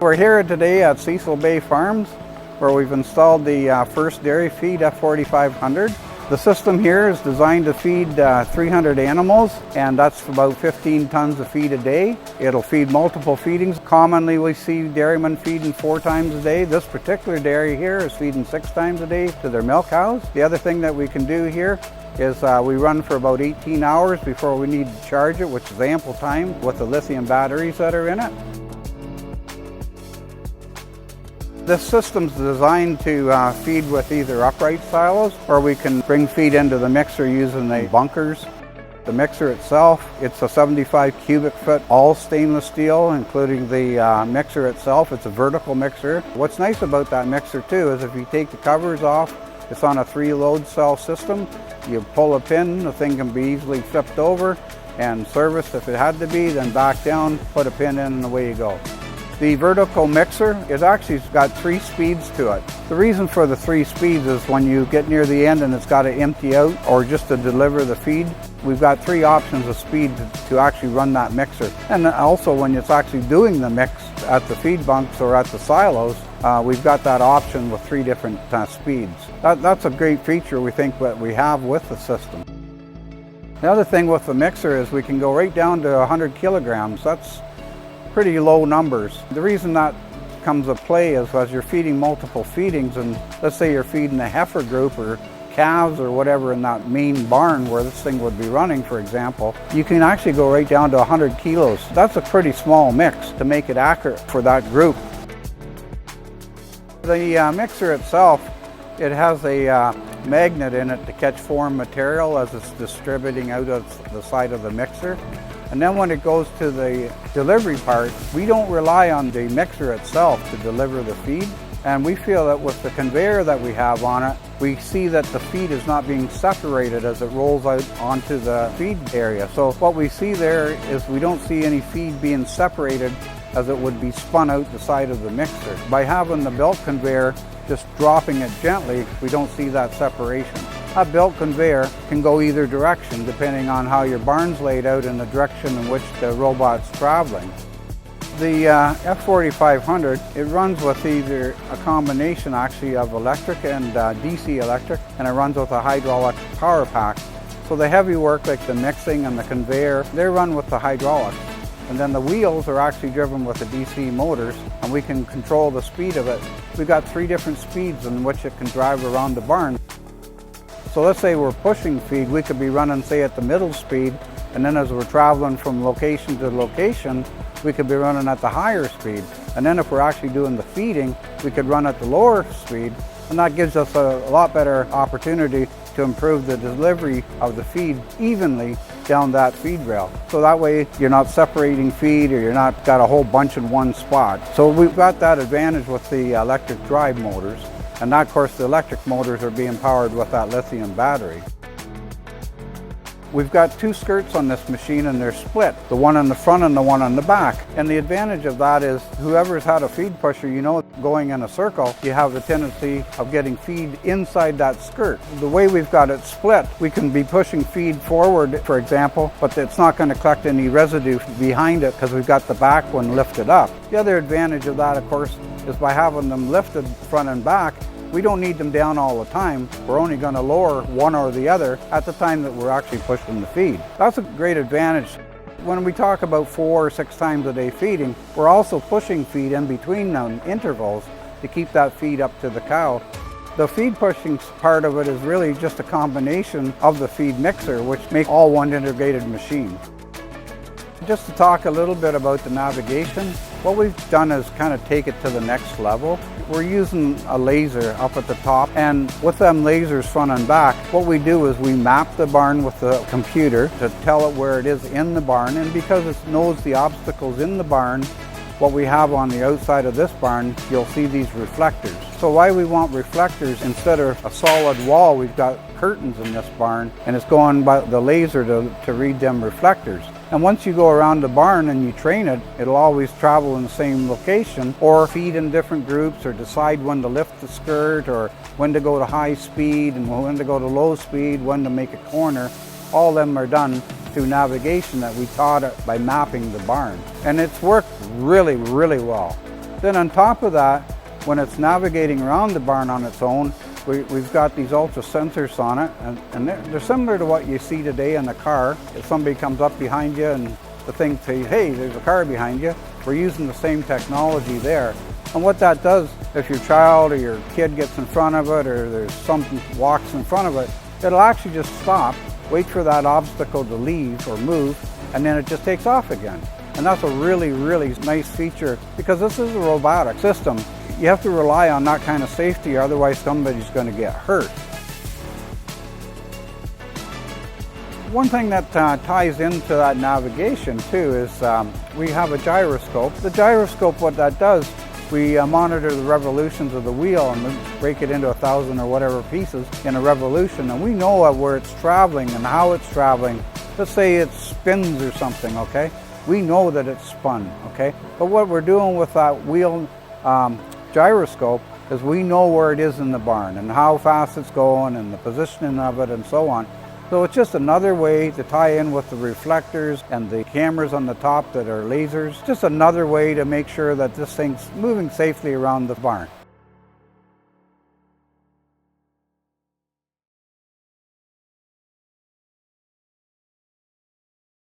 We're here today at Cecilbay Farms, where we've installed the first dairy feed F4500. The system here is designed to feed 300 animals, and that's about 15 tons of feed a day. It'll feed multiple feedings. Commonly we see dairymen feeding 4 times a day. This particular dairy here is feeding 6 times a day to their milk cows. The other thing that we can do here is we run for about 18 hours before we need to charge it, which is ample time with the lithium batteries that are in it. This system's designed to feed with either upright silos, or we can bring feed into the mixer using the bunkers. The mixer itself, it's a 75 cubic foot all stainless steel, including the mixer itself. It's a vertical mixer. What's nice about that mixer too is if you take the covers off, it's on a 3-load cell system. You pull a pin, the thing can be easily flipped over and serviced if it had to be, then back down, put a pin in, and away you go. The vertical mixer, it actually got 3 speeds to it. The reason for the 3 speeds is when you get near the end and it's got to empty out or just to deliver the feed, we've got 3 options of speed to actually run that mixer. And also when it's actually doing the mix at the feed bunks or at the silos, we've got that option with 3 different speeds. That's a great feature we think that we have with the system. The other thing with the mixer is we can go right down to 100 kilograms. That's pretty low numbers. The reason that comes to play is as you're feeding multiple feedings, and let's say you're feeding a heifer group or calves or whatever in that main barn where this thing would be running, for example, you can actually go right down to 100 kilos. That's a pretty small mix to make it accurate for that group. The mixer itself, it has a magnet in it to catch foreign material as it's distributing out of the side of the mixer. And then when it goes to the delivery part, we don't rely on the mixer itself to deliver the feed. And we feel that with the conveyor that we have on it, we see that the feed is not being separated as it rolls out onto the feed area. So what we see there is we don't see any feed being separated as it would be spun out the side of the mixer. By having the belt conveyor just dropping it gently, we don't see that separation. A belt conveyor can go either direction depending on how your barn's laid out and the direction in which the robot's traveling. The F4500, it runs with either a combination actually of electric and DC electric, and it runs with a hydraulic power pack. So the heavy work like the mixing and the conveyor, they run with the hydraulics. And then the wheels are actually driven with the DC motors, and we can control the speed of it. We've got 3 different speeds in which it can drive around the barn. So let's say we're pushing feed, we could be running, say, at the middle speed, and then as we're traveling from location to location, we could be running at the higher speed. And then if we're actually doing the feeding, we could run at the lower speed, and that gives us a lot better opportunity to improve the delivery of the feed evenly down that feed rail. So that way you're not separating feed or you're not got a whole bunch in one spot. So we've got that advantage with the electric drive motors. And now, of course, the electric motors are being powered with that lithium battery. We've got 2 skirts on this machine and they're split, the one on the front and the one on the back. And the advantage of that is whoever's had a feed pusher, you know, going in a circle, you have the tendency of getting feed inside that skirt. The way we've got it split, we can be pushing feed forward, for example, but it's not going to collect any residue behind it because we've got the back one lifted up. The other advantage of that, of course, is by having them lifted front and back, we don't need them down all the time. We're only going to lower one or the other at the time that we're actually pushing the feed. That's a great advantage. When we talk about 4 or 6 times a day feeding, we're also pushing feed in between them intervals to keep that feed up to the cow. The feed pushing part of it is really just a combination of the feed mixer, which makes all one integrated machine. Just to talk a little bit about the navigation, what we've done is kind of take it to the next level. We're using a laser up at the top, and with them lasers front and back, what we do is we map the barn with the computer to tell it where it is in the barn, and because it knows the obstacles in the barn, what we have on the outside of this barn, you'll see these reflectors. So why we want reflectors instead of a solid wall, we've got curtains in this barn, and it's going by the laser to read them reflectors. And once you go around the barn and you train it, it'll always travel in the same location or feed in different groups or decide when to lift the skirt or when to go to high speed and when to go to low speed, when to make a corner. All of them are done through navigation that we taught it by mapping the barn. And it's worked really, really well. Then on top of that, when it's navigating around the barn on its own, we've got these ultra sensors on it, and they're similar to what you see today in a car. If somebody comes up behind you and the thing says, hey, there's a car behind you, we're using the same technology there. And what that does, if your child or your kid gets in front of it, or there's something walks in front of it, it'll actually just stop, wait for that obstacle to leave or move, and then it just takes off again. And that's a really, really nice feature, because this is a robotic system. You have to rely on that kind of safety, otherwise somebody's going to get hurt. One thing that ties into that navigation too is we have a gyroscope. The gyroscope, what that does, we monitor the revolutions of the wheel, and we break it into 1,000 or whatever pieces in a revolution, and we know where it's traveling and how it's traveling. Let's say it spins or something, okay? We know that it's spun, okay? But what we're doing with that wheel gyroscope is we know where it is in the barn and how fast it's going and the positioning of it and so on. So it's just another way to tie in with the reflectors and the cameras on the top that are lasers. Just another way to make sure that this thing's moving safely around the barn.